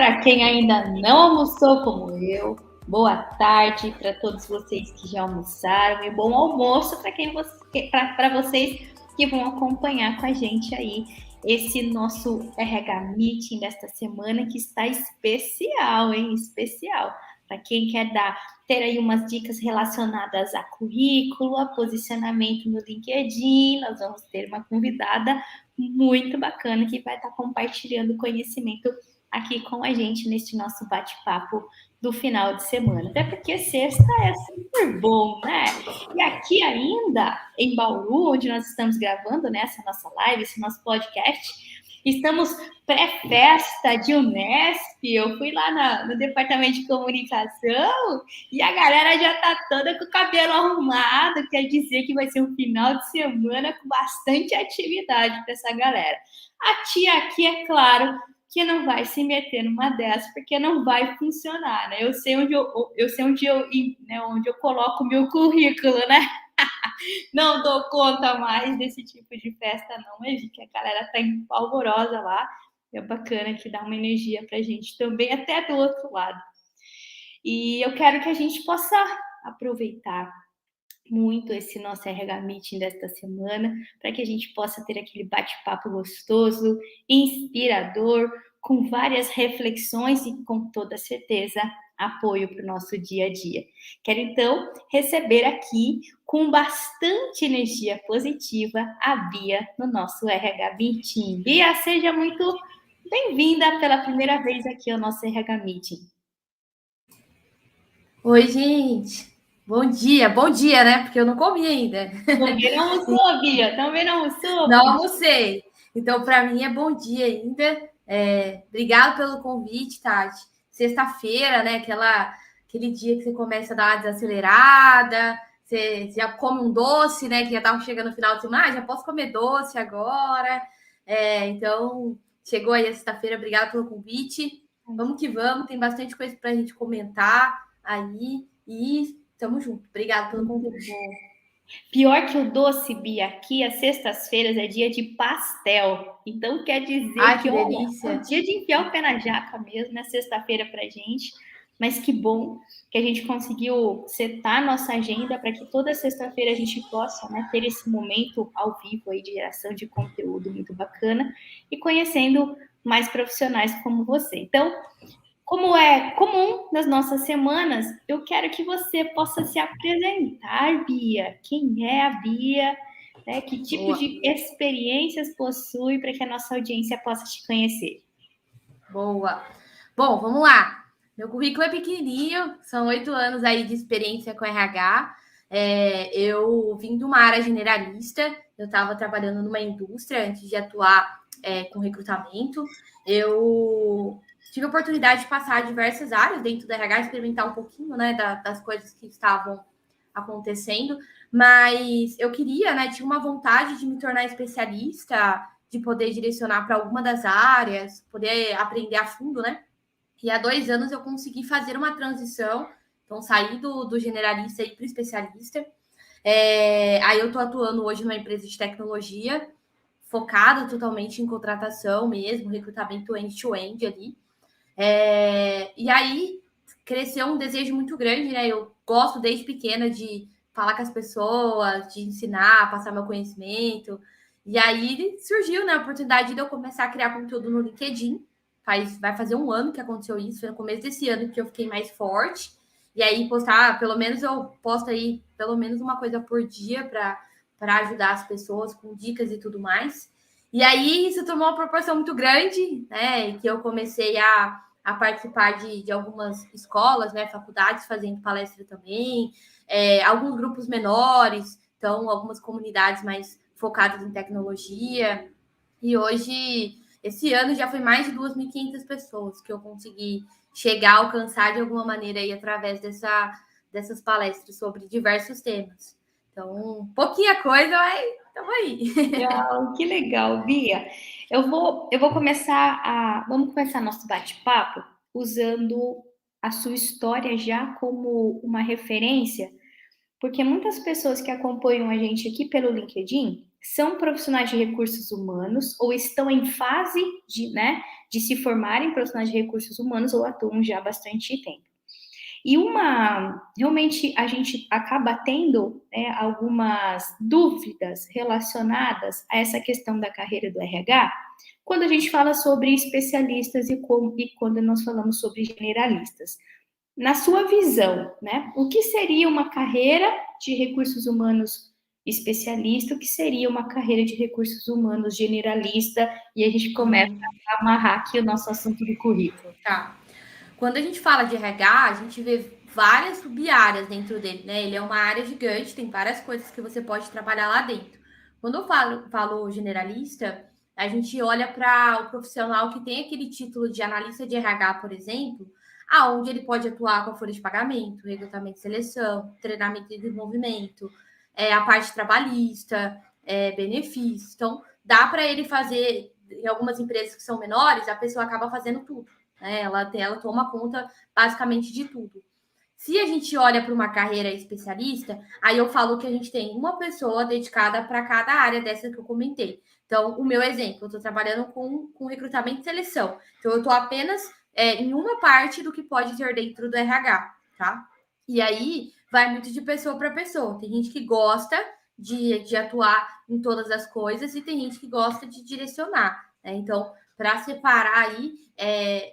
para quem ainda não almoçou como eu, boa tarde para todos vocês que já almoçaram e bom almoço para vocês que vão acompanhar com a gente aí esse nosso RH Meeting desta semana que está especial, hein? Especial. Para quem quer ter aí umas dicas relacionadas a currículo, a posicionamento no LinkedIn, nós vamos ter uma convidada muito bacana que vai estar compartilhando conhecimento aqui com a gente neste nosso bate-papo do final de semana. Até porque sexta é super bom, né? E aqui ainda, em Bauru, onde nós estamos gravando essa nossa live, esse nosso podcast, estamos pré-festa de Unesp. Eu fui lá no departamento de comunicação e a galera já tá toda com o cabelo arrumado. Quer dizer que vai ser um final de semana com bastante atividade para essa galera. A tia aqui, é claro, que não vai se meter numa dessas, porque não vai funcionar, né? Eu sei onde eu coloco o meu currículo, né? Não dou conta mais desse tipo de festa, não, mas que a galera tá empolvorosa lá. É bacana que dá uma energia pra gente também, até do outro lado. E eu quero que a gente possa aproveitar muito esse nosso RH Meeting desta semana, para que a gente possa ter aquele bate-papo gostoso, inspirador, com várias reflexões e, com toda certeza, apoio para o nosso dia a dia. Quero, então, receber aqui, com bastante energia positiva, a Bia no nosso RH Meeting. Bia, seja muito bem-vinda pela primeira vez aqui ao nosso RH Meeting. Oi, gente. Bom dia, né? Porque eu não comi ainda. Também não almoçou, Bia? Também não almoçou? Não almocei. Então, para mim é bom dia ainda. Obrigado pelo convite, Tati. Sexta-feira, né? Aquele dia que você começa a dar uma desacelerada, você já come um doce, né? Que já estava chegando no final de semana, já posso comer doce agora. Então, chegou aí a sexta-feira, obrigado pelo convite. Vamos que vamos, tem bastante coisa para a gente comentar aí. E tamo junto. Obrigada pelo convite. Pior que o doce, Bia, aqui às sextas-feiras é dia de pastel. Então quer dizer Que olha, delícia. é o dia de enfiar o pé na jaca mesmo, né? Sexta-feira pra gente. Mas que bom que a gente conseguiu setar nossa agenda para que toda sexta-feira a gente possa, né, ter esse momento ao vivo aí de geração de conteúdo muito bacana e conhecendo mais profissionais como você. Então, como é comum nas nossas semanas, eu quero que você possa se apresentar, Bia. Quem é a Bia? Né? Que tipo de experiências possui para que a nossa audiência possa te conhecer? Boa. Bom, vamos lá. Meu currículo é pequenininho, são 8 anos aí de experiência com RH. Eu vim de uma área generalista, eu estava trabalhando numa indústria antes de atuar com recrutamento. Eu tive a oportunidade de passar diversas áreas dentro do RH, experimentar um pouquinho, né, das coisas que estavam acontecendo, mas eu queria, né, tinha uma vontade de me tornar especialista, de poder direcionar para alguma das áreas, poder aprender a fundo, né? E há 2 anos eu consegui fazer uma transição, então sair do generalista e ir para o especialista. Aí eu estou atuando hoje numa empresa de tecnologia, focada totalmente em contratação mesmo, recrutamento end-to-end ali. E aí cresceu um desejo muito grande, né? Eu gosto desde pequena de falar com as pessoas, de ensinar, passar meu conhecimento. E aí surgiu, né, a oportunidade de eu começar a criar conteúdo no LinkedIn. Vai fazer 1 ano que aconteceu isso, foi no começo desse ano que eu fiquei mais forte. E aí pelo menos eu posto aí pelo menos uma coisa por dia para ajudar as pessoas com dicas e tudo mais. E aí isso tomou uma proporção muito grande, né? Que eu comecei a participar de algumas escolas, né, faculdades, fazendo palestra também, alguns grupos menores, então algumas comunidades mais focadas em tecnologia. E hoje, esse ano, já foi mais de 2.500 pessoas que eu consegui chegar, alcançar de alguma maneira aí através dessas palestras sobre diversos temas. Então, pouquinha coisa, mas estamos aí. Que legal, Bia. Vamos começar nosso bate-papo usando a sua história já como uma referência, porque muitas pessoas que acompanham a gente aqui pelo LinkedIn são profissionais de recursos humanos ou estão em fase de se formarem profissionais de recursos humanos ou atuam já há bastante tempo. E realmente a gente acaba tendo algumas dúvidas relacionadas a essa questão da carreira do RH, quando a gente fala sobre especialistas e quando nós falamos sobre generalistas. Na sua visão, né, o que seria uma carreira de recursos humanos especialista, o que seria uma carreira de recursos humanos generalista, e a gente começa a amarrar aqui o nosso assunto do currículo. Tá. Quando a gente fala de RH, a gente vê várias sub-áreas dentro dele, né? Ele é uma área gigante, tem várias coisas que você pode trabalhar lá dentro. Quando eu falo generalista, a gente olha para o profissional que tem aquele título de analista de RH, por exemplo, aonde ele pode atuar com a folha de pagamento, recrutamento e seleção, treinamento e desenvolvimento, a parte trabalhista, benefícios. Então, dá para ele fazer, em algumas empresas que são menores, a pessoa acaba fazendo tudo. Ela toma conta basicamente de tudo. Se a gente olha para uma carreira especialista, aí eu falo que a gente tem uma pessoa dedicada para cada área dessa que eu comentei. Então, o meu exemplo, eu estou trabalhando com recrutamento e seleção. Então, eu estou apenas em uma parte do que pode ter dentro do RH, tá? E aí, vai muito de pessoa para pessoa. Tem gente que gosta de atuar em todas as coisas e tem gente que gosta de direcionar, né? Então, para separar aí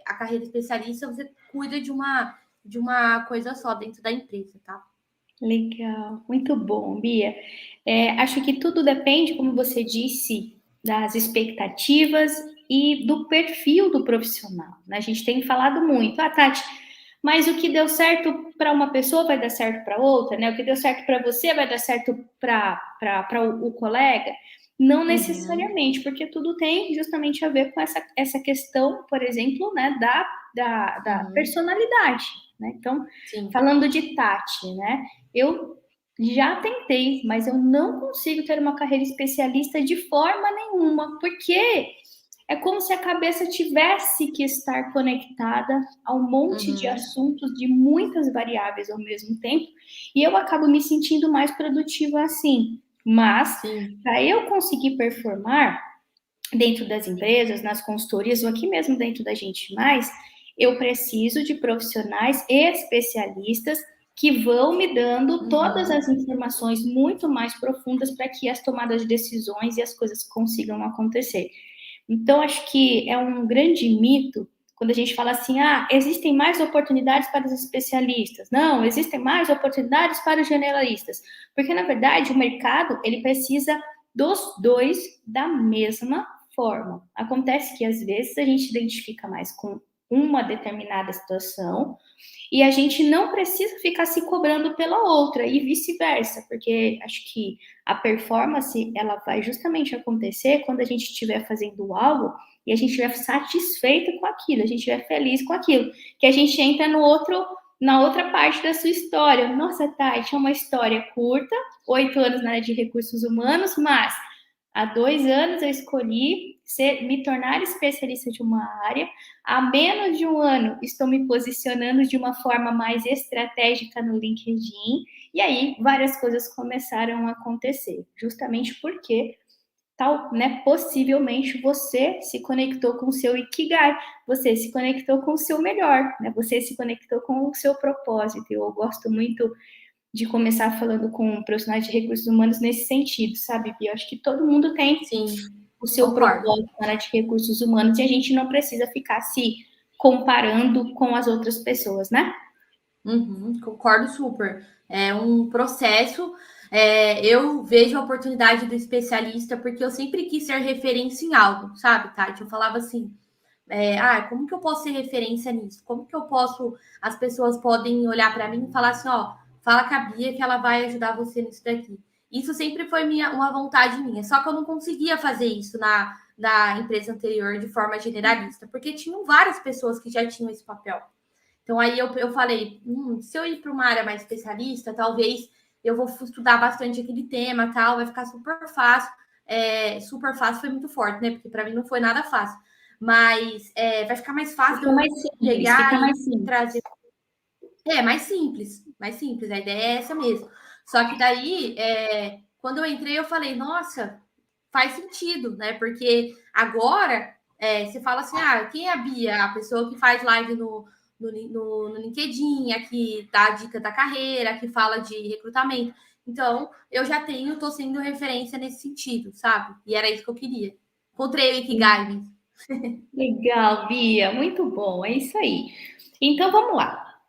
a carreira especialista, você cuida de uma coisa só dentro da empresa, tá? Legal, muito bom, Bia. Acho que tudo depende, como você disse, das expectativas e do perfil do profissional, né? A gente tem falado muito, Tati, mas o que deu certo para uma pessoa vai dar certo para outra, né? O que deu certo para você vai dar certo para o colega? Não necessariamente, porque tudo tem justamente a ver com essa questão, por exemplo, né, da personalidade, né? Então, Sim. falando de Tati, né? Eu já tentei, mas eu não consigo ter uma carreira especialista de forma nenhuma, porque é como se a cabeça tivesse que estar conectada a um monte de assuntos de muitas variáveis ao mesmo tempo, e eu acabo me sentindo mais produtiva assim. Mas, para eu conseguir performar dentro das empresas, nas consultorias ou aqui mesmo dentro da Gente Mais, eu preciso de profissionais especialistas que vão me dando todas as informações muito mais profundas para que as tomadas de decisões e as coisas consigam acontecer. Então, acho que é um grande mito quando a gente fala assim, existem mais oportunidades para os especialistas. Não, existem mais oportunidades para os generalistas. Porque, na verdade, o mercado, ele precisa dos dois da mesma forma. Acontece que, às vezes, a gente identifica mais com uma determinada situação e a gente não precisa ficar se cobrando pela outra e vice-versa, porque acho que a performance ela vai justamente acontecer quando a gente estiver fazendo algo e a gente estiver satisfeito com aquilo, a gente estiver feliz com aquilo, que a gente entra na outra parte da sua história. Nossa, Tati, é uma história curta, 8 anos na área de recursos humanos, mas há 2 anos eu escolhi me tornar especialista de uma área. Há menos de 1 ano estou me posicionando de uma forma mais estratégica no LinkedIn. E aí várias coisas começaram a acontecer, justamente porque possivelmente você se conectou com o seu Ikigai, você se conectou com o seu melhor, né? Você se conectou com o seu propósito. Eu gosto muito de começar falando com profissionais de recursos humanos nesse sentido, sabe, Bia? Eu acho que todo mundo tem o seu propósito na área de recursos humanos e a gente não precisa ficar se comparando com as outras pessoas, né? Concordo super. É um processo. Eu vejo a oportunidade do especialista porque eu sempre quis ser referência em algo, sabe, Tati? Eu falava assim, como que eu posso ser referência nisso? Como que eu posso, as pessoas podem olhar para mim e falar assim, ó, fala com a Bia que ela vai ajudar você nisso daqui. Isso sempre foi uma vontade minha, só que eu não conseguia fazer isso na empresa anterior de forma generalista, porque tinham várias pessoas que já tinham esse papel. Então aí eu falei, se eu ir para uma área mais especialista, talvez eu vou estudar bastante aquele tema, tal, vai ficar super fácil. Super fácil foi muito forte, né? Porque para mim não foi nada fácil. Mas vai ficar mais fácil eu pegar e trazer. Mais simples, mais simples. A ideia é essa mesmo. Só que daí, quando eu entrei, eu falei, nossa, faz sentido, né? Porque agora você fala assim, quem é a Bia? A pessoa que faz live no LinkedIn, a que dá a dica da carreira, a que fala de recrutamento. Então, eu já tô sendo referência nesse sentido, sabe? E era isso que eu queria. Encontrei o Ikigai mesmo. Legal, Bia, muito bom, é isso aí. Então vamos lá.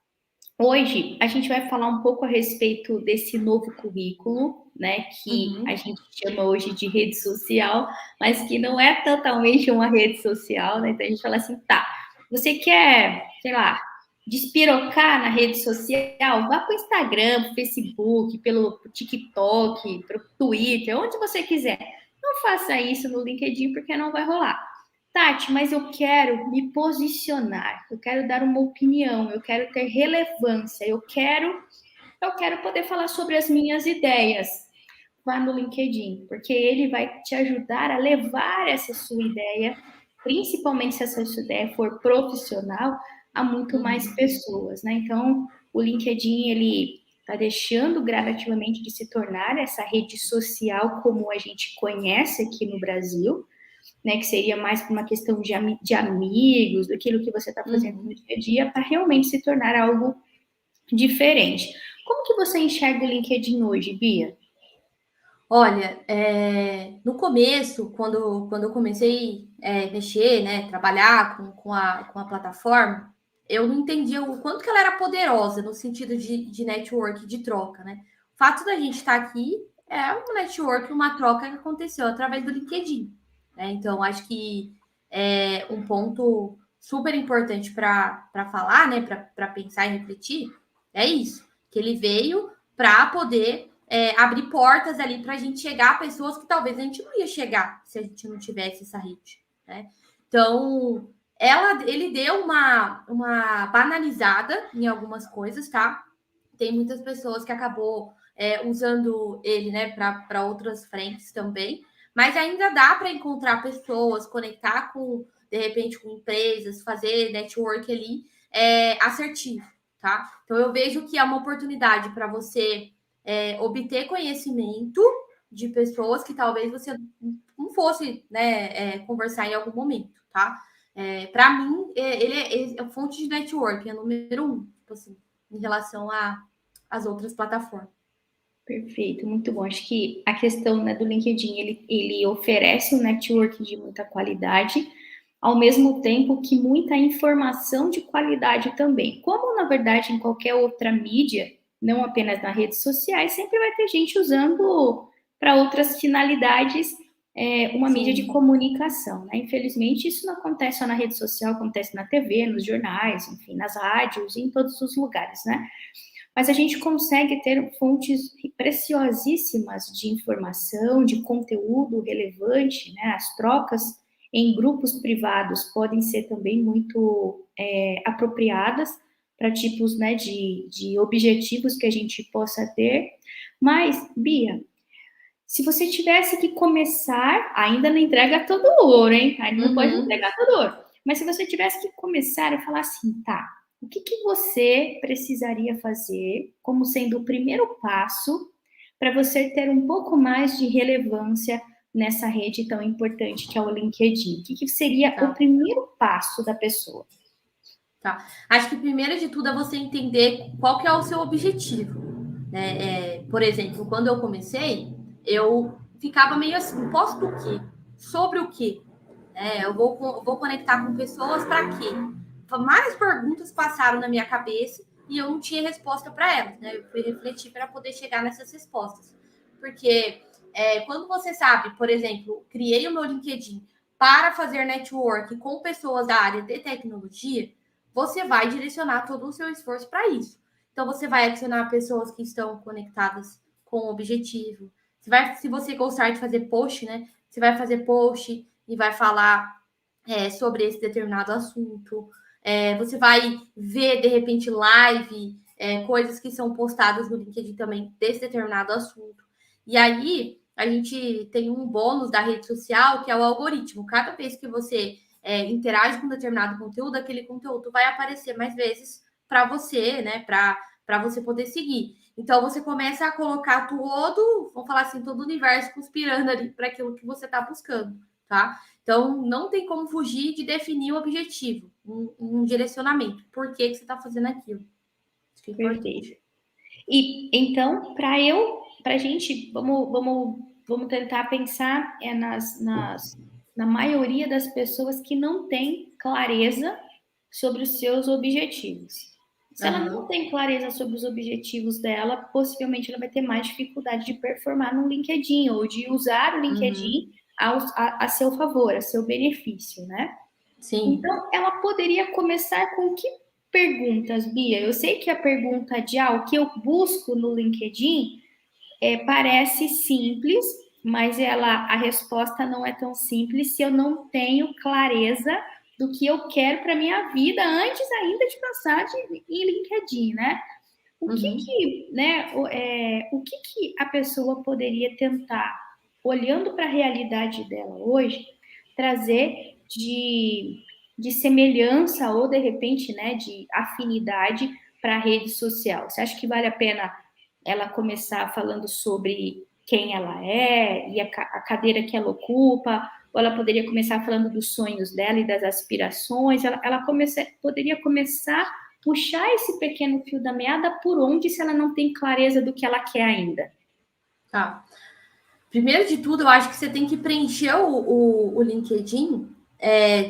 Hoje a gente vai falar um pouco a respeito desse novo currículo, né, que a gente chama hoje de rede social, mas que não é totalmente uma rede social, né? Então a gente fala assim, tá, você quer, sei lá, despirocar na rede social? Vá para o Instagram, pro Facebook, pelo TikTok, pro Twitter, onde você quiser. Não faça isso no LinkedIn porque não vai rolar. Tati, mas eu quero me posicionar, eu quero dar uma opinião, eu quero ter relevância, eu quero poder falar sobre as minhas ideias. Vá no LinkedIn, porque ele vai te ajudar a levar essa sua ideia, principalmente se essa sua ideia for profissional, a muito mais pessoas, né? Então, o LinkedIn, ele está deixando gradativamente de se tornar essa rede social como a gente conhece aqui no Brasil, né, que seria mais por uma questão de amigos, daquilo que você está fazendo no dia a dia, para realmente se tornar algo diferente. Como que você enxerga o LinkedIn hoje, Bia? Olha, no começo, quando eu comecei a mexer, né, trabalhar com a plataforma, eu não entendia o quanto que ela era poderosa no sentido de network, de troca, né? O fato da gente estar aqui é um network, uma troca que aconteceu através do LinkedIn, né? Então, acho que é um ponto super importante para falar, né, para pensar e refletir, é isso, que ele veio para poder abrir portas ali para a gente chegar a pessoas que talvez a gente não ia chegar se a gente não tivesse essa rede, né? Então, ele deu uma banalizada em algumas coisas, tá? Tem muitas pessoas que acabou usando ele, né, para outras frentes também, mas ainda dá para encontrar pessoas, conectar com, de repente, com empresas, fazer network ali assertivo, tá? Então, eu vejo que é uma oportunidade para você obter conhecimento de pessoas que talvez você não fosse, né, conversar em algum momento, tá? Para mim, ele é fonte de network, é número 1, tipo assim, em relação às outras plataformas. Perfeito, muito bom. Acho que a questão, né, do LinkedIn, ele oferece um network de muita qualidade, ao mesmo tempo que muita informação de qualidade também. Como, na verdade, em qualquer outra mídia, não apenas nas redes sociais, sempre vai ter gente usando para outras finalidades uma Sim. mídia de comunicação, né? Infelizmente, isso não acontece só na rede social, acontece na TV, nos jornais, enfim, nas rádios, em todos os lugares, né? Mas a gente consegue ter fontes preciosíssimas de informação, de conteúdo relevante, né? As trocas em grupos privados podem ser também muito apropriadas para tipos, né, de objetivos que a gente possa ter. Mas, Bia, se você tivesse que começar, ainda não entrega todo o ouro, hein? Ainda não pode entregar todo o ouro. Mas se você tivesse que começar e falar assim, tá, o que você precisaria fazer como sendo o primeiro passo para você ter um pouco mais de relevância nessa rede tão importante que é o LinkedIn? O que seria o primeiro passo da pessoa? Tá. Acho que primeiro de tudo é você entender qual que é o seu objetivo, né? Por exemplo, quando eu comecei, eu ficava meio assim, posto o quê? Sobre o quê? Eu vou conectar com pessoas para quê? Várias perguntas passaram na minha cabeça e eu não tinha resposta para elas, né? Eu fui refletir para poder chegar nessas respostas. Porque quando você sabe, por exemplo, criei o meu LinkedIn para fazer network com pessoas da área de tecnologia, você vai direcionar todo o seu esforço para isso. Então, você vai adicionar pessoas que estão conectadas com o objetivo. Se você gostar de fazer post, né? Você vai fazer post e vai falar sobre esse determinado assunto. Você vai ver, de repente, live, coisas que são postadas no LinkedIn também desse determinado assunto. E aí, a gente tem um bônus da rede social, que é o algoritmo. Cada vez que você interage com determinado conteúdo, aquele conteúdo vai aparecer mais vezes para você, né? Para você poder seguir. Então, você começa a colocar vamos falar assim, todo o universo conspirando ali para aquilo que você está buscando. tá? Então, não tem como fugir de definir o objetivo, um direcionamento. Por que você está fazendo aquilo? Isso que é importante. Perfeito. E então, para a gente, vamos tentar pensar na maioria das pessoas que não tem clareza sobre os seus objetivos. Se ela não tem clareza sobre os objetivos dela, possivelmente ela vai ter mais dificuldade de performar no LinkedIn ou de usar o LinkedIn a seu favor, a seu benefício, né? Sim. Então, ela poderia começar com que perguntas, Bia? Eu sei que a pergunta de o que eu busco no LinkedIn parece simples, mas a resposta não é tão simples se eu não tenho clareza do que eu quero para minha vida antes ainda de passar em LinkedIn, né? O que a pessoa poderia tentar, olhando para a realidade dela hoje, trazer de semelhança ou, de repente, né, de afinidade para a rede social? Você acha que vale a pena ela começar falando sobre quem ela é e a cadeira que ela ocupa, ou ela poderia começar falando dos sonhos dela e das aspirações? Ela poderia começar a puxar esse pequeno fio da meada por onde, se ela não tem clareza do que ela quer ainda? Tá. Primeiro de tudo, eu acho que você tem que preencher o LinkedIn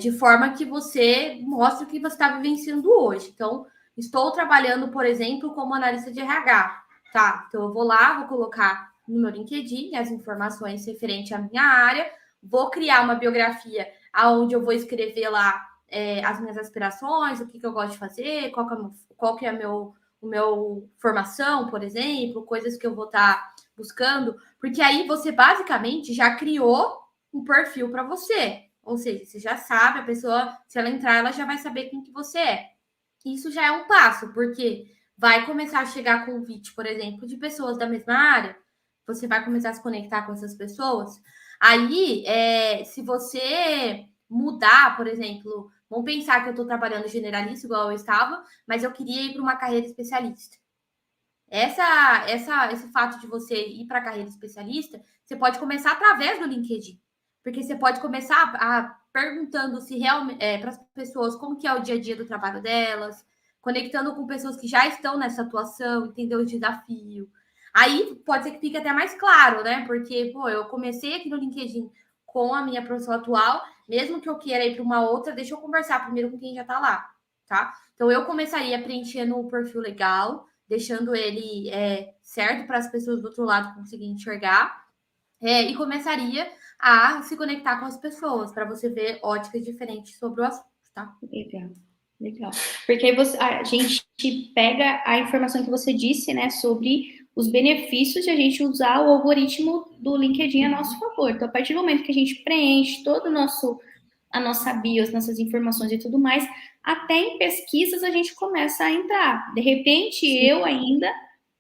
de forma que você mostre o que você está vivenciando hoje. Então, estou trabalhando, por exemplo, como analista de RH. Tá, então eu vou lá, vou colocar no meu LinkedIn as informações referentes à minha área, vou criar uma biografia onde eu vou escrever lá as minhas aspirações, o que eu gosto de fazer, qual que é a meu formação, por exemplo, coisas que eu vou estar buscando, porque aí você basicamente já criou um perfil para você. Ou seja, você já sabe, a pessoa, se ela entrar, ela já vai saber quem que você é. Isso já é um passo, porque vai começar a chegar convite, por exemplo, de pessoas da mesma área, você vai começar a se conectar com essas pessoas. Aí, se você mudar, por exemplo, vamos pensar que eu estou trabalhando generalista, igual eu estava, mas eu queria ir para uma carreira especialista. Esse fato de você ir para a carreira especialista, você pode começar através do LinkedIn. Porque você pode começar perguntando se realmente para as pessoas como que é o dia a dia do trabalho delas, conectando com pessoas que já estão nessa atuação, entender o desafio. Aí pode ser que fique até mais claro, né? Porque, eu comecei aqui no LinkedIn com a minha profissão atual, mesmo que eu queira ir para uma outra, deixa eu conversar primeiro com quem já está lá, tá? Então eu começaria preenchendo o perfil legal, deixando ele certo para as pessoas do outro lado conseguirem enxergar, e começaria a se conectar com as pessoas, para você ver óticas diferentes sobre o assunto, tá? Legal. Porque aí a gente pega a informação que você disse, né, sobre os benefícios de a gente usar o algoritmo do LinkedIn a nosso favor. Então, a partir do momento que a gente preenche todo a nossa bio, as nossas informações e tudo mais, até em pesquisas a gente começa a entrar. De repente, sim, eu ainda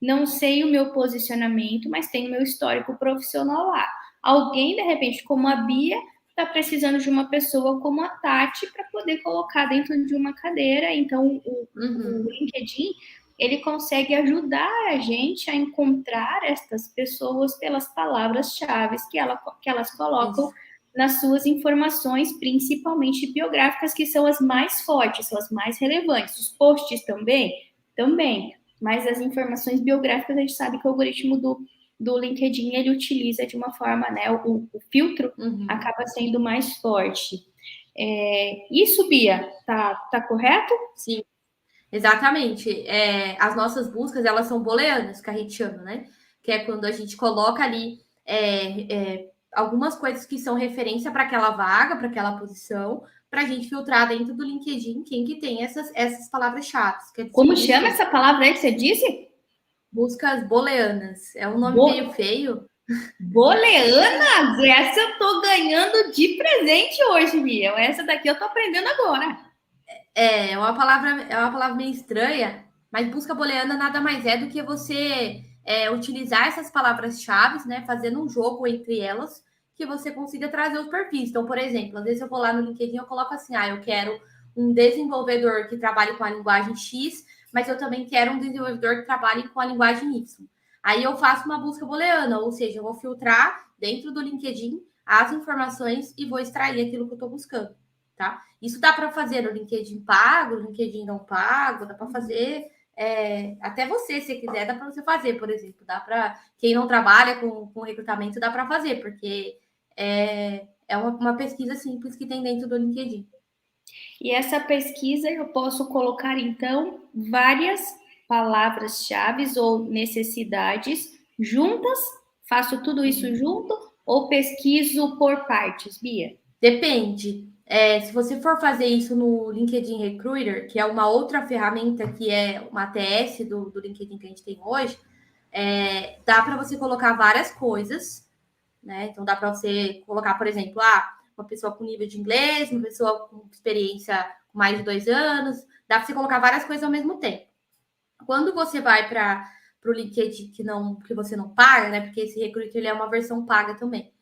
não sei o meu posicionamento, mas tenho meu histórico profissional lá. Alguém, de repente, como a Bia, está precisando de uma pessoa como a Tati para poder colocar dentro de uma cadeira. Então, o LinkedIn, ele consegue ajudar a gente a encontrar essas pessoas pelas palavras-chave que elas colocam nas suas informações, principalmente biográficas, que são as mais fortes, são as mais relevantes. Os posts também, mas as informações biográficas a gente sabe que o algoritmo do LinkedIn ele utiliza de uma forma, né? O filtro acaba sendo mais forte. Isso, Bia, tá correto? Sim, exatamente. As nossas buscas, elas são booleanas, que a gente chama, né? Que é quando a gente coloca ali algumas coisas que são referência para aquela vaga, para aquela posição, para a gente filtrar dentro do LinkedIn quem que tem essas palavras-chave. Como chama essa palavra aí que você disse? Buscas booleanas. É um nome meio feio. Booleanas? Essa eu tô ganhando de presente hoje, Bia. Essa daqui eu tô aprendendo agora. É uma palavra meio estranha, mas busca booleana nada mais é do que você utilizar essas palavras-chave, né? Fazendo um jogo entre elas, que você consiga trazer os perfis. Então, por exemplo, às vezes eu vou lá no LinkedIn e eu coloco assim, eu quero um desenvolvedor que trabalhe com a linguagem X, mas eu também quero um desenvolvedor que trabalhe com a linguagem Y. Aí eu faço uma busca booleana, ou seja, eu vou filtrar dentro do LinkedIn as informações e vou extrair aquilo que eu estou buscando, tá? Isso dá para fazer no LinkedIn pago, no LinkedIn não pago, dá para fazer até você, se quiser, dá para você fazer, por exemplo. Dá para quem não trabalha com recrutamento, dá para fazer, porque é uma pesquisa simples que tem dentro do LinkedIn. E essa pesquisa eu posso colocar, então, várias palavras-chave ou necessidades juntas? Faço tudo isso junto ou pesquiso por partes, Bia? Depende. Se você for fazer isso no LinkedIn Recruiter, que é uma outra ferramenta que é uma ATS do LinkedIn que a gente tem hoje, dá para você colocar várias coisas, né? Então dá para você colocar, por exemplo, uma pessoa com nível de inglês, uma pessoa com experiência com mais de 2 anos, dá para você colocar várias coisas ao mesmo tempo. Quando você vai para o LinkedIn que você não paga, né? Porque esse Recruiter ele é uma versão paga também.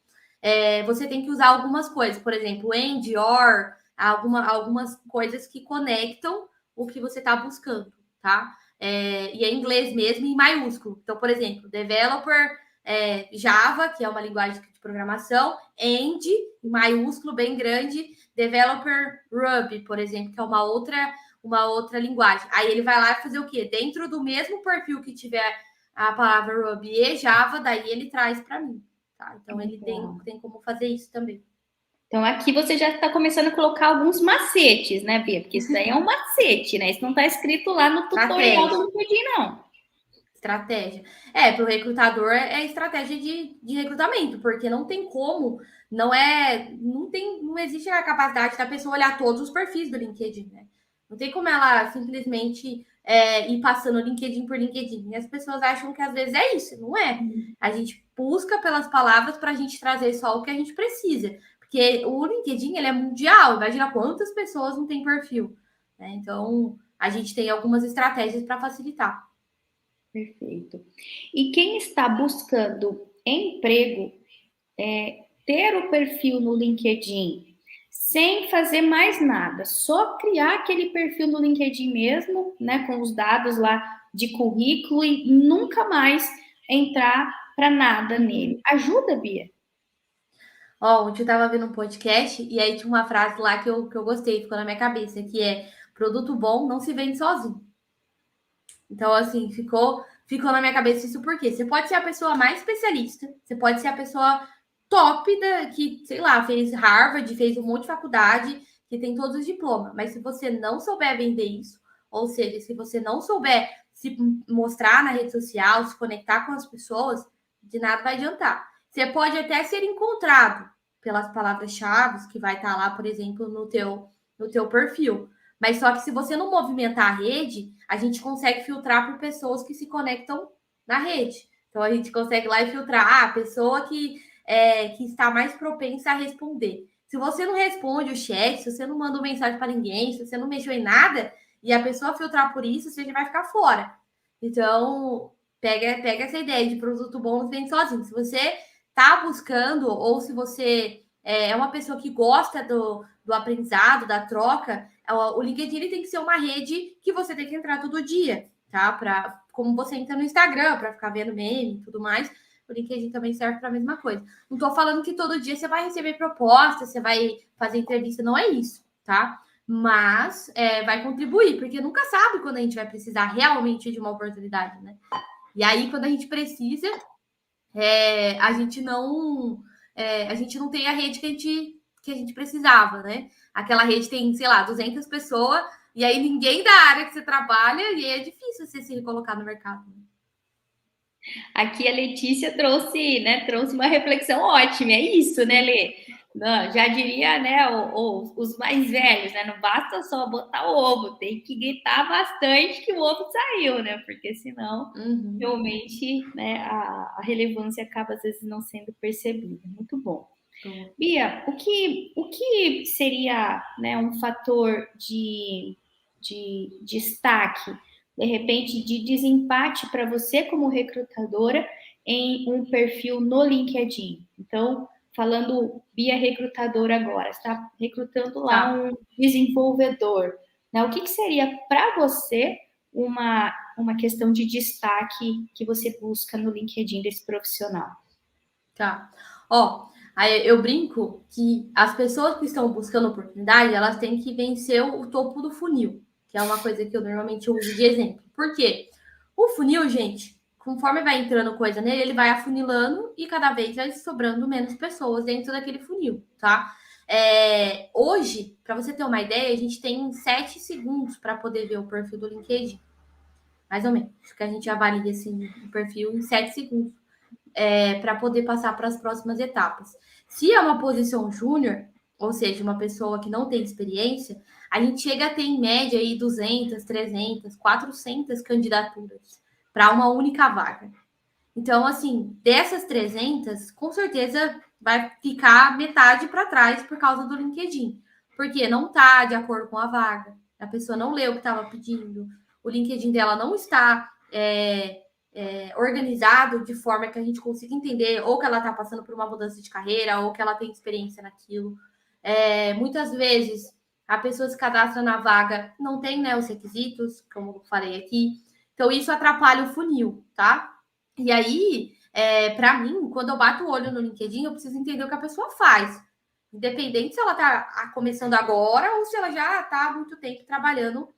Você tem que usar algumas coisas, por exemplo, and, or, algumas coisas que conectam o que você está buscando, tá? E é em inglês mesmo, em maiúsculo. Então, por exemplo, developer Java, que é uma linguagem de programação, and, em maiúsculo, bem grande, developer Ruby, por exemplo, que é uma outra linguagem. Aí ele vai lá fazer o quê? Dentro do mesmo perfil que tiver a palavra Ruby e Java, daí ele traz para mim. Tá? Então, ele tem como fazer isso também. Então, aqui você já está começando a colocar alguns macetes, né, Bia? Porque isso daí é um macete, né? Isso não está escrito lá no tutorial do LinkedIn, não. Estratégia. Para o recrutador é estratégia de recrutamento, porque não tem como, não existe a capacidade da pessoa olhar todos os perfis do LinkedIn, né? Não tem como ela simplesmente ir passando LinkedIn por LinkedIn. E as pessoas acham que às vezes é isso, não é? A gente busca pelas palavras para a gente trazer só o que a gente precisa. Porque o LinkedIn ele é mundial, imagina quantas pessoas não tem perfil. Né? Então, a gente tem algumas estratégias para facilitar. Perfeito. E quem está buscando emprego, ter o perfil no LinkedIn sem fazer mais nada, só criar aquele perfil no LinkedIn mesmo, né, com os dados lá de currículo e nunca mais entrar para nada nele. Ajuda, Bia? Ontem eu estava vendo um podcast e aí tinha uma frase lá que eu gostei, ficou na minha cabeça, que é produto bom não se vende sozinho. Então, assim, ficou na minha cabeça isso porque você pode ser a pessoa mais especialista, você pode ser a pessoa top que, sei lá, fez Harvard, fez um monte de faculdade, que tem todos os diplomas, mas se você não souber vender isso, ou seja, se você não souber se mostrar na rede social, se conectar com as pessoas, de nada vai adiantar. Você pode até ser encontrado pelas palavras-chave que vai estar lá, por exemplo, no teu perfil. Mas só que se você não movimentar a rede, a gente consegue filtrar por pessoas que se conectam na rede. Então a gente consegue lá e filtrar a pessoa que está mais propensa a responder. Se você não responde o chat, se você não manda mensagem para ninguém, se você não mexeu em nada, e a pessoa filtrar por isso, você já vai ficar fora. Então, pega essa ideia de produto bom não vem sozinho. Se você está buscando, ou se você é uma pessoa que gosta do aprendizado, da troca, o LinkedIn ele tem que ser uma rede que você tem que entrar todo dia, tá? Como você entra no Instagram para ficar vendo meme e tudo mais, o LinkedIn também serve para a mesma coisa. Não estou falando que todo dia você vai receber proposta, você vai fazer entrevista, não é isso, tá? Mas vai contribuir, porque nunca sabe quando a gente vai precisar realmente de uma oportunidade, né? E aí, quando a gente precisa, a gente não tem a rede que a gente precisava, né? Aquela rede tem, sei lá, 200 pessoas, e aí ninguém da área que você trabalha, e aí é difícil você se recolocar no mercado. Aqui a Letícia trouxe uma reflexão ótima, é isso, né, Lê? Não, já diria, né, os mais velhos, né? Não basta só botar o ovo, tem que gritar bastante que o ovo saiu, né? Porque senão, realmente, né, a relevância acaba às vezes não sendo percebida. Muito bom. Bia, o que seria, né, um fator de destaque, de repente, de desempate para você como recrutadora em um perfil no LinkedIn? Então, falando Bia recrutadora agora, está recrutando lá um desenvolvedor, né? O que seria para você uma questão de destaque que você busca no LinkedIn desse profissional? Tá. Aí eu brinco que as pessoas que estão buscando oportunidade, elas têm que vencer o topo do funil, que é uma coisa que eu normalmente uso de exemplo. Por quê? O funil, gente, conforme vai entrando coisa nele, ele vai afunilando e cada vez vai sobrando menos pessoas dentro daquele funil, tá? Hoje, para você ter uma ideia, a gente tem 7 segundos para poder ver o perfil do LinkedIn. Mais ou menos. Acho que a gente avalia assim, o perfil em 7 segundos para poder passar para as próximas etapas. Se é uma posição júnior, ou seja, uma pessoa que não tem experiência, a gente chega a ter em média aí 200, 300, 400 candidaturas para uma única vaga. Então, assim, dessas 300, com certeza vai ficar metade para trás por causa do LinkedIn, porque não está de acordo com a vaga, a pessoa não leu o que estava pedindo, o LinkedIn dela não está organizado de forma que a gente consiga entender ou que ela está passando por uma mudança de carreira ou que ela tem experiência naquilo. Muitas vezes a pessoa se cadastra na vaga, não tem, né, os requisitos, como eu falei aqui, então isso atrapalha o funil, tá? E aí, para mim, quando eu bato o olho no LinkedIn, eu preciso entender o que a pessoa faz. Independente se ela está começando agora ou se ela já está há muito tempo trabalhando.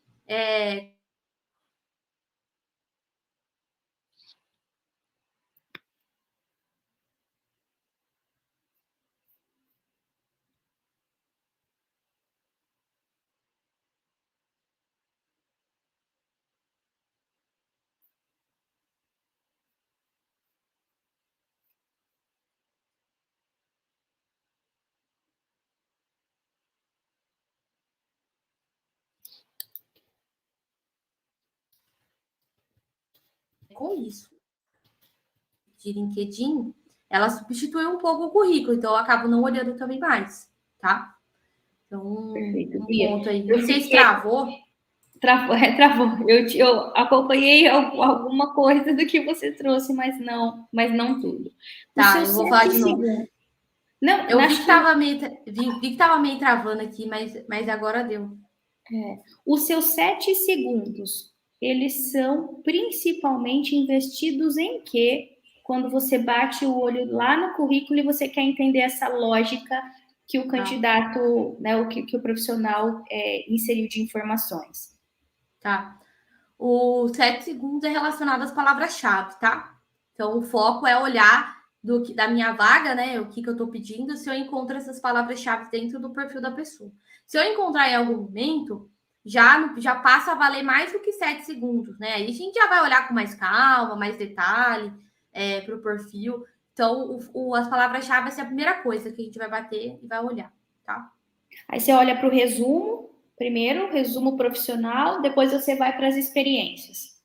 Com isso, de LinkedIn, ela substitui um pouco o currículo, então eu acabo não olhando também mais, tá? Então, Perfeito, um Bia. ponto aí. Eu Não sei se fiquei. travou. Travou. Eu acompanhei alguma coisa do que você trouxe, mas não tudo. Os Tá, seus eu vou falar 7 de novo. segundos. Não, Eu vi acho que que tava meio travando aqui, mas agora deu. os seus 7 segundos, eles são principalmente investidos em quê? Quando você bate o olho lá no currículo e você quer entender essa lógica que o candidato, né, que o profissional inseriu de informações. Tá. O 7 segundos é relacionado às palavras-chave, tá? Então, o foco é olhar da minha vaga, né? O que eu estou pedindo, se eu encontro essas palavras-chave dentro do perfil da pessoa. Se eu encontrar em algum momento, já passa a valer mais do que 7 segundos, né? Aí a gente já vai olhar com mais calma, mais detalhe para o perfil. Então, as palavras-chave é a primeira coisa que a gente vai bater e vai olhar, tá? Aí você olha para o resumo, primeiro, resumo profissional, depois você vai para as experiências.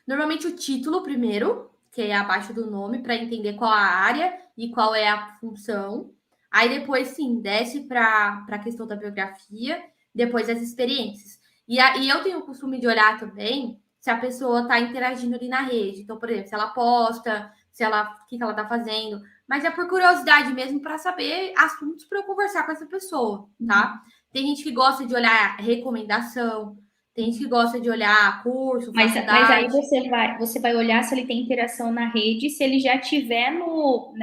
Normalmente o título primeiro, que é abaixo do nome, para entender qual a área e qual é a função. Aí depois, sim, desce para a questão da biografia, depois as experiências. E eu tenho o costume de olhar também se a pessoa está interagindo ali na rede. Então, por exemplo, se ela posta, o que ela está fazendo. Mas é por curiosidade mesmo para saber assuntos para eu conversar com essa pessoa, tá? Tem gente que gosta de olhar recomendação, tem gente que gosta de olhar curso, Mas aí faculdade. você vai olhar se ele tem interação na rede, se ele já tiver no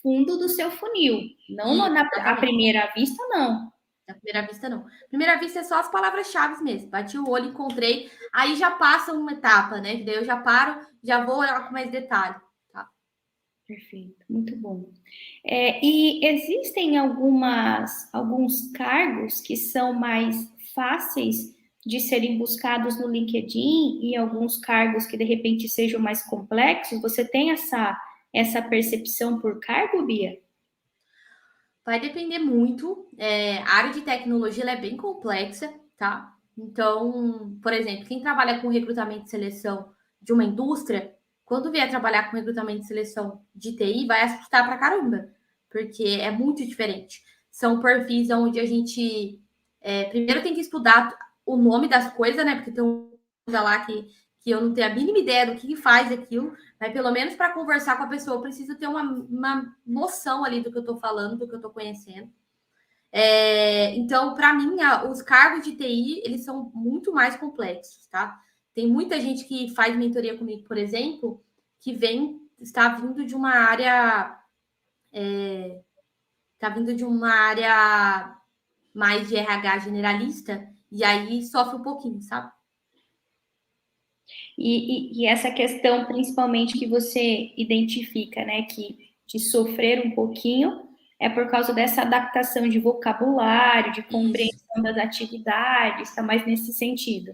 fundo do seu funil. Não à primeira vista, não. Na primeira vista, não. Primeira vista é só as palavras-chave mesmo. Bati o olho, encontrei. Aí já passa uma etapa, né? Daí eu já paro, já vou olhar com mais detalhe. Tá? Perfeito, muito bom. E existem alguns cargos que são mais fáceis de serem buscados no LinkedIn e alguns cargos que de repente sejam mais complexos. Você tem essa percepção por cargo, Bia? Vai depender muito. A área de tecnologia ela é bem complexa, tá? Então, por exemplo, quem trabalha com recrutamento e seleção de uma indústria, quando vier trabalhar com recrutamento e seleção de TI, vai assustar pra caramba, porque é muito diferente. São perfis onde a gente primeiro tem que estudar o nome das coisas, né? Porque tem coisa lá que eu não tenho a mínima ideia do que faz aquilo, mas pelo menos para conversar com a pessoa, eu preciso ter uma noção ali do que eu estou falando, do que eu estou conhecendo. Então, para mim, os cargos de TI, eles são muito mais complexos, tá? Tem muita gente que faz mentoria comigo, por exemplo, que está vindo de uma área tá vindo de uma área mais de RH generalista, e aí sofre um pouquinho, sabe? E essa questão, principalmente, que você identifica, né, que de sofrer um pouquinho, é por causa dessa adaptação de vocabulário, de Isso. compreensão das atividades, está mais nesse sentido.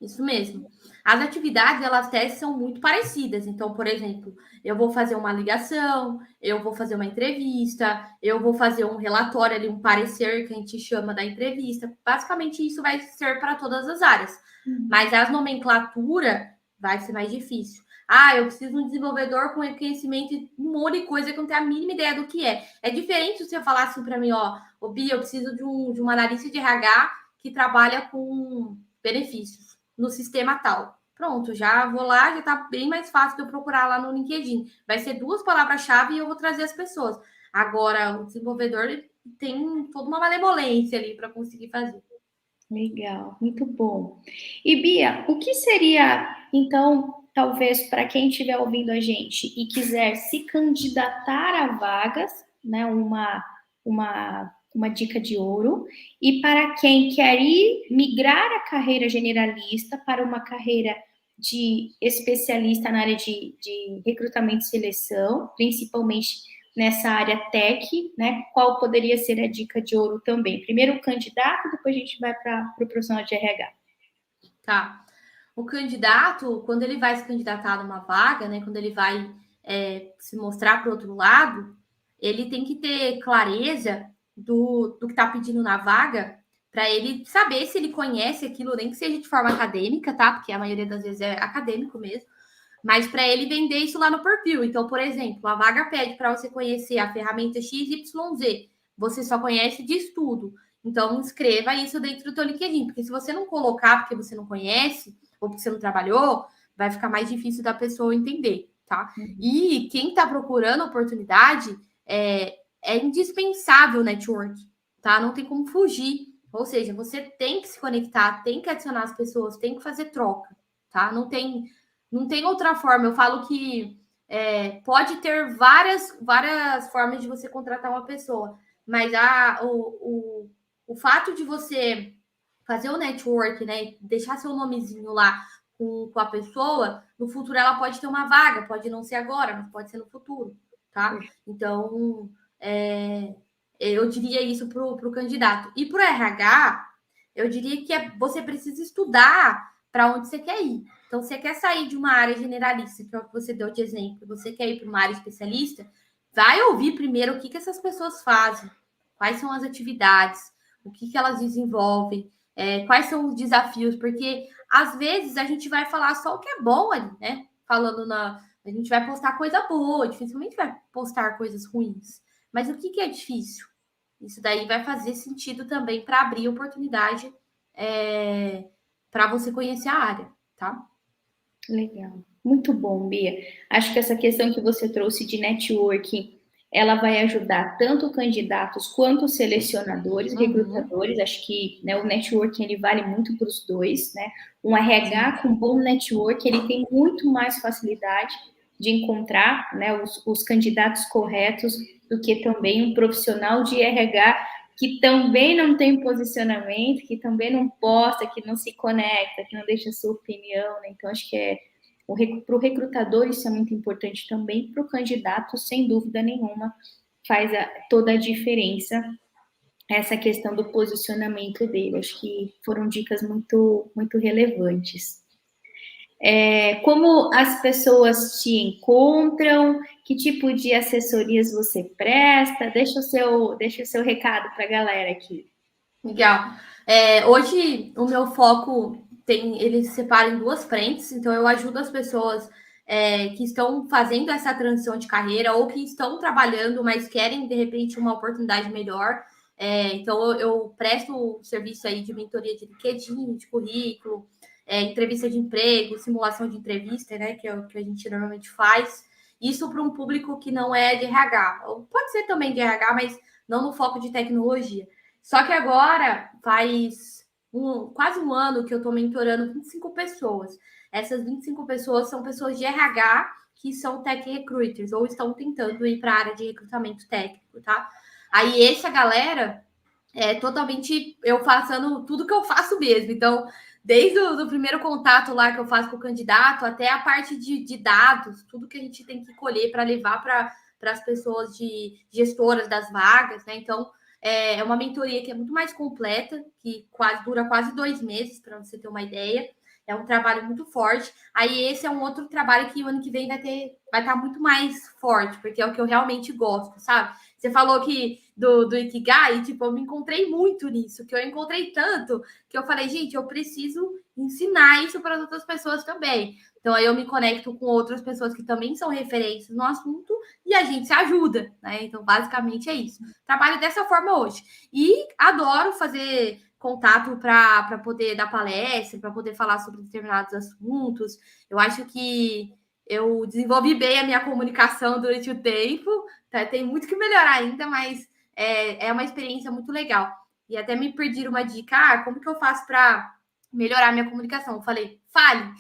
Isso mesmo. As atividades, elas até são muito parecidas. Então, por exemplo, eu vou fazer uma ligação, eu vou fazer uma entrevista, eu vou fazer um relatório ali, um parecer que a gente chama da entrevista. Basicamente, isso vai ser para todas as áreas. Mas as nomenclatura vai ser mais difícil. Ah, eu preciso de um desenvolvedor com conhecimento de um monte de coisa que eu não tenho a mínima ideia do que é. É diferente se você falar assim para mim, ó, Bia, eu preciso de um analista de RH que trabalha com benefícios no sistema tal. Pronto, já vou lá, já está bem mais fácil de eu procurar lá no LinkedIn. Vai ser 2 palavras-chave e eu vou trazer as pessoas. Agora, o desenvolvedor tem toda uma malemolência ali para conseguir fazer. Legal, muito bom. E Bia, o que seria, então, talvez para quem estiver ouvindo a gente e quiser se candidatar a vagas, né, uma dica de ouro, e para quem quer ir migrar a carreira generalista para uma carreira de especialista na área de recrutamento e seleção, principalmente nessa área tech, né? Qual poderia ser a dica de ouro também? Primeiro o candidato, depois a gente vai para o profissional de RH. Tá. O candidato, quando ele vai se candidatar numa vaga, né, quando ele vai se mostrar para o outro lado, ele tem que ter clareza do que está pedindo na vaga, para ele saber se ele conhece aquilo, nem que seja de forma acadêmica, tá? Porque a maioria das vezes é acadêmico mesmo, mas para ele vender isso lá no perfil. Então, por exemplo, a vaga pede para você conhecer a ferramenta XYZ, você só conhece de estudo. Então, escreva isso dentro do teu LinkedIn, porque se você não colocar porque você não conhece, ou porque você não trabalhou, vai ficar mais difícil da pessoa entender, tá? E quem está procurando oportunidade é indispensável network, tá? Não tem como fugir. Ou seja, você tem que se conectar, tem que adicionar as pessoas, tem que fazer troca, tá? Não tem outra forma. Eu falo que pode ter várias formas de você contratar uma pessoa, mas o fato de você fazer o network, né, deixar seu nomezinho lá com a pessoa, no futuro ela pode ter uma vaga, pode não ser agora, mas pode ser no futuro, tá? Então, eu diria isso para o candidato. E para o RH, eu diria que você precisa estudar para onde você quer ir. Então, você quer sair de uma área generalista, que é o que você deu de exemplo, você quer ir para uma área especialista, vai ouvir primeiro o que essas pessoas fazem, quais são as atividades, o que elas desenvolvem, quais são os desafios, porque às vezes a gente vai falar só o que é bom ali, né? A gente vai postar coisa boa, dificilmente vai postar coisas ruins. Mas o que é difícil? Isso daí vai fazer sentido também para abrir oportunidade para você conhecer a área, tá? Legal. Muito bom, Bia. Acho que essa questão que você trouxe de networking, ela vai ajudar tanto candidatos quanto selecionadores, recrutadores. Acho que, né, o networking ele vale muito para os dois, né? Um RH com bom network, ele tem muito mais facilidade de encontrar, né, os candidatos corretos do que também um profissional de RH que também não tem posicionamento, que também não posta, que não se conecta, que não deixa a sua opinião, né? Então, acho que para o recrutador isso é muito importante também, para o candidato, sem dúvida nenhuma, faz toda a diferença essa questão do posicionamento dele. Acho que foram dicas muito, muito relevantes. Como as pessoas te encontram? Que tipo de assessorias você presta? Deixa o seu recado para a galera aqui. Legal. Hoje o meu foco ele se separa em 2 frentes, então eu ajudo as pessoas que estão fazendo essa transição de carreira ou que estão trabalhando, mas querem de repente uma oportunidade melhor. Então eu presto o serviço aí de mentoria de LinkedIn, de currículo, entrevista de emprego, simulação de entrevista, né? Que é o que a gente normalmente faz. Isso para um público que não é de RH, ou pode ser também de RH, mas não no foco de tecnologia. Só que agora, faz quase um ano que eu estou mentorando 25 pessoas. Essas 25 pessoas são pessoas de RH que são tech recruiters ou estão tentando ir para a área de recrutamento técnico, tá? Aí essa galera é totalmente eu fazendo tudo que eu faço mesmo. Então, desde o do primeiro contato lá que eu faço com o candidato até a parte de dados, tudo que a gente tem que colher para levar para as pessoas de gestoras das vagas, né? Então, é uma mentoria que é muito mais completa, que dura quase 2 meses, para você ter uma ideia. É um trabalho muito forte. Aí esse é um outro trabalho que o ano que vem vai estar muito mais forte, porque é o que eu realmente gosto, sabe? Você falou que do Ikigai, e, tipo, eu me encontrei muito nisso, que eu encontrei tanto que eu falei, gente, eu preciso ensinar isso para outras pessoas também. Então aí eu me conecto com outras pessoas que também são referências no assunto e a gente se ajuda, né? Então, basicamente é isso. Trabalho dessa forma hoje. E adoro fazer contato para poder dar palestra, para poder falar sobre determinados assuntos. Eu acho que eu desenvolvi bem a minha comunicação durante o tempo, tá? Tem muito que melhorar ainda, mas é uma experiência muito legal. E até me pediram uma dica, como que eu faço para melhorar minha comunicação? Eu falei, fale.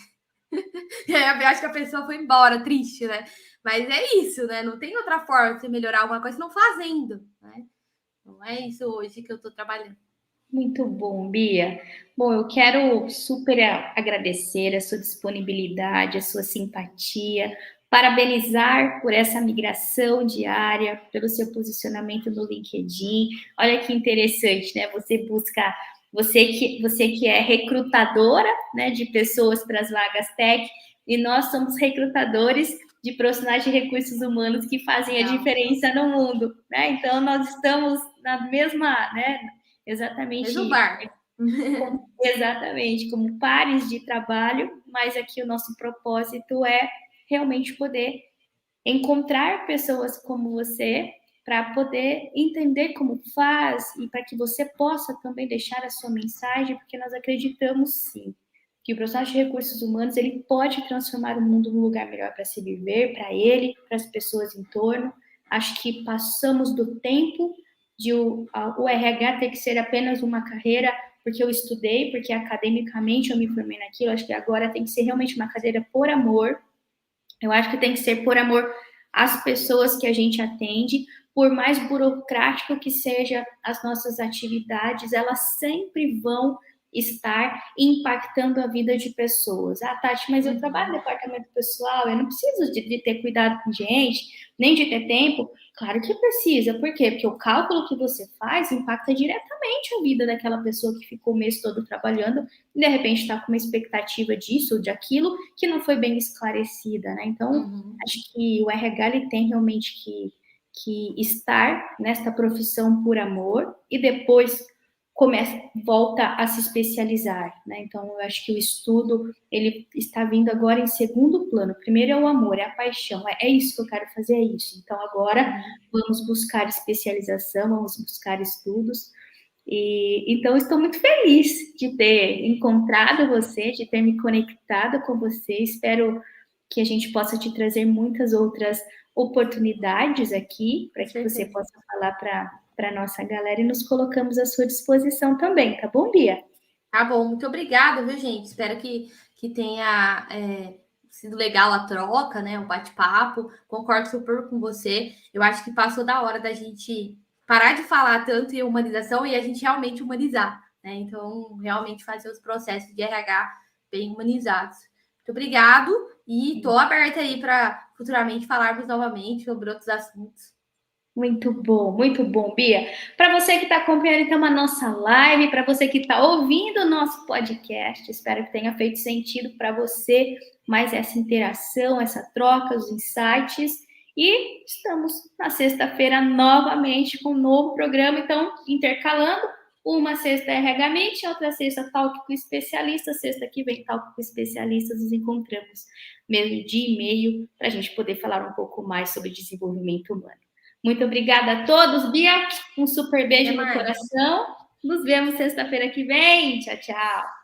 E aí eu acho que a pessoa foi embora, triste, né? Mas é isso, né? Não tem outra forma de você melhorar alguma coisa não fazendo, né? Então é isso hoje que eu estou trabalhando. Muito bom, Bia. Bom, eu quero super agradecer a sua disponibilidade, a sua simpatia, parabenizar por essa migração diária, pelo seu posicionamento no LinkedIn. Olha que interessante, né? Você que é recrutadora, né, de pessoas para as vagas tech, e nós somos recrutadores de profissionais de recursos humanos que fazem a diferença no mundo, né? Então nós estamos na mesma, né? Exatamente. Mesmo barco. Exatamente, como pares de trabalho, mas aqui o nosso propósito é realmente poder encontrar pessoas como você para poder entender como faz e para que você possa também deixar a sua mensagem, porque nós acreditamos sim que o profissional de recursos humanos ele pode transformar o mundo num lugar melhor para se viver, para ele, para as pessoas em torno. Acho que passamos do tempo de o RH ter que ser apenas uma carreira porque eu estudei, porque academicamente eu me formei naquilo. Acho que agora tem que ser realmente uma carreira por amor. Eu acho que tem que ser por amor às pessoas que a gente atende, por mais burocrático que seja as nossas atividades, elas sempre vão estar impactando a vida de pessoas. Ah, Tati, mas eu trabalho no departamento pessoal, eu não preciso de ter cuidado com gente, nem de ter tempo. Claro que precisa, por quê? Porque o cálculo que você faz impacta diretamente a vida daquela pessoa que ficou o mês todo trabalhando e de repente está com uma expectativa disso ou de aquilo que não foi bem esclarecida, né? Então, acho que o RH ele tem realmente que estar nesta profissão por amor e depois volta a se especializar, né? Então, eu acho que o estudo, ele está vindo agora em segundo plano. Primeiro é o amor, é a paixão, é isso que eu quero fazer, é isso. Então, agora vamos buscar especialização, vamos buscar estudos. E então, estou muito feliz de ter encontrado você, de ter me conectado com você. Espero que a gente possa te trazer muitas outras oportunidades aqui, para que você possa falar para a nossa galera e nos colocamos à sua disposição também, tá bom, Bia? Tá bom, muito obrigada, viu, gente? Espero que tenha sido legal a troca, né? O bate-papo. Concordo super com você. Eu acho que passou da hora da gente parar de falar tanto em humanização e a gente realmente humanizar, né? Então, realmente fazer os processos de RH bem humanizados. Muito obrigado e estou aberta aí para futuramente falarmos novamente sobre outros assuntos. Muito bom, Bia. Para você que está acompanhando então a nossa live, para você que está ouvindo o nosso podcast, espero que tenha feito sentido para você mais essa interação, essa troca, os insights. E estamos na sexta-feira novamente com um novo programa, então intercalando. Uma sexta é RH Mente, outra sexta Talk com especialistas, sexta que vem Talk com especialistas, nos encontramos meio-dia e meio para a gente poder falar um pouco mais sobre desenvolvimento humano. Muito obrigada a todos, Bia. Um super beijo no coração. Nos vemos sexta-feira que vem. Tchau, tchau.